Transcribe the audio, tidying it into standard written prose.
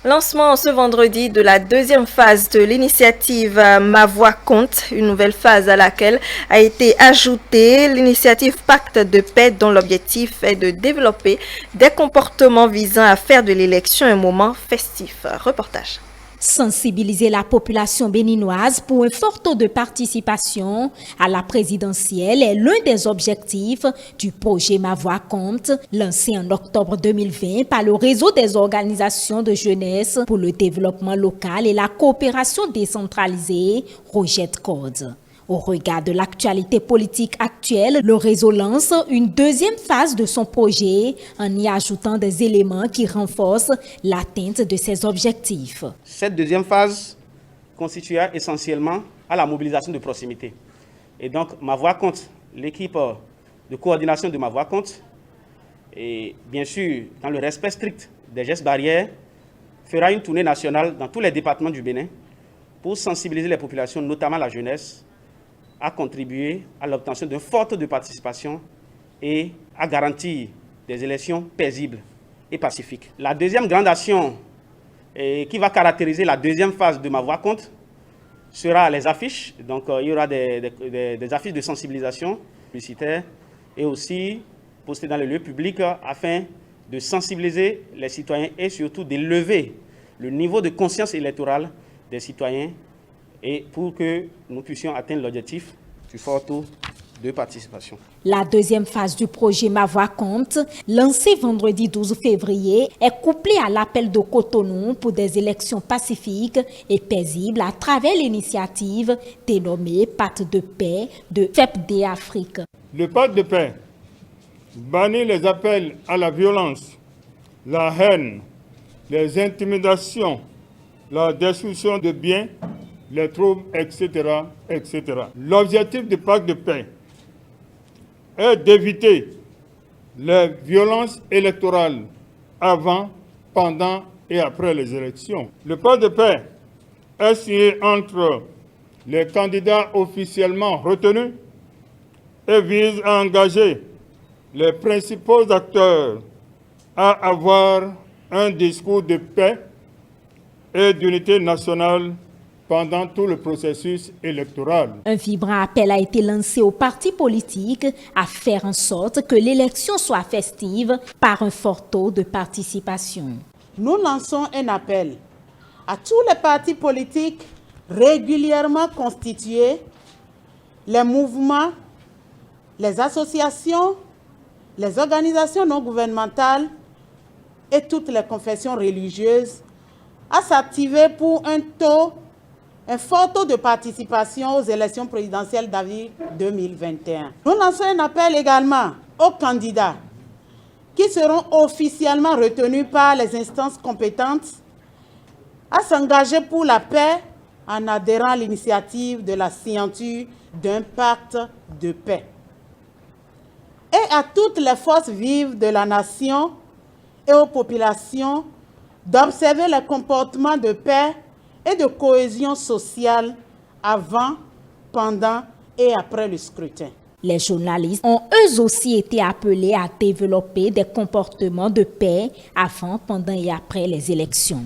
Lancement ce vendredi de la deuxième phase de l'initiative Ma Voix compte, une nouvelle phase à laquelle a été ajoutée l'initiative Pacte de paix dont l'objectif est de développer des comportements visant à faire de l'élection un moment festif. Reportage. Sensibiliser la population béninoise pour un fort taux de participation à la présidentielle est l'un des objectifs du projet Ma Voix compte, lancé en octobre 2020 par le réseau des organisations de jeunesse pour le développement local et la coopération décentralisée, Rojette Code. Au regard de l'actualité politique actuelle, le réseau lance une deuxième phase de son projet en y ajoutant des éléments qui renforcent l'atteinte de ses objectifs. Cette deuxième phase constituera essentiellement à la mobilisation de proximité. Et donc, Ma Voix compte, l'équipe de coordination de Ma Voix compte, et bien sûr, dans le respect strict des gestes barrières, fera une tournée nationale dans tous les départements du Bénin pour sensibiliser les populations, notamment la jeunesse, à contribuer à l'obtention d'un fort taux de participation et à garantir des élections paisibles et pacifiques. La deuxième grande action qui va caractériser la deuxième phase de Ma Voix compte sera les affiches. Donc il y aura des affiches de sensibilisation publicitaire et aussi postées dans les lieux publics afin de sensibiliser les citoyens et surtout d'élever le niveau de conscience électorale des citoyens et pour que nous puissions atteindre l'objectif du fort taux de participation. La deuxième phase du projet Ma Voix compte, lancé vendredi 12 février, est couplée à l'appel de Cotonou pour des élections pacifiques et paisibles à travers l'initiative dénommée Pacte de paix de FEPD Afrique. Le pacte de paix bannit les appels à la violence, la haine, les intimidations, la destruction de biens, les troubles, etc., etc. L'objectif du pacte de paix est d'éviter les violences électorales avant, pendant et après les élections. Le pacte de paix est signé entre les candidats officiellement retenus et vise à engager les principaux acteurs à avoir un discours de paix et d'unité nationale pendant tout le processus électoral. Un vibrant appel a été lancé aux partis politiques à faire en sorte que l'élection soit festive par un fort taux de participation. Nous lançons un appel à tous les partis politiques régulièrement constitués, les mouvements, les associations, les organisations non gouvernementales et toutes les confessions religieuses à s'activer pour un fort taux de participation aux élections présidentielles d'avril 2021. Nous lançons un appel également aux candidats qui seront officiellement retenus par les instances compétentes à s'engager pour la paix en adhérant à l'initiative de la signature d'un pacte de paix. Et à toutes les forces vives de la nation et aux populations d'observer les comportements de paix et de cohésion sociale avant, pendant et après le scrutin. Les journalistes ont eux aussi été appelés à développer des comportements de paix avant, pendant et après les élections.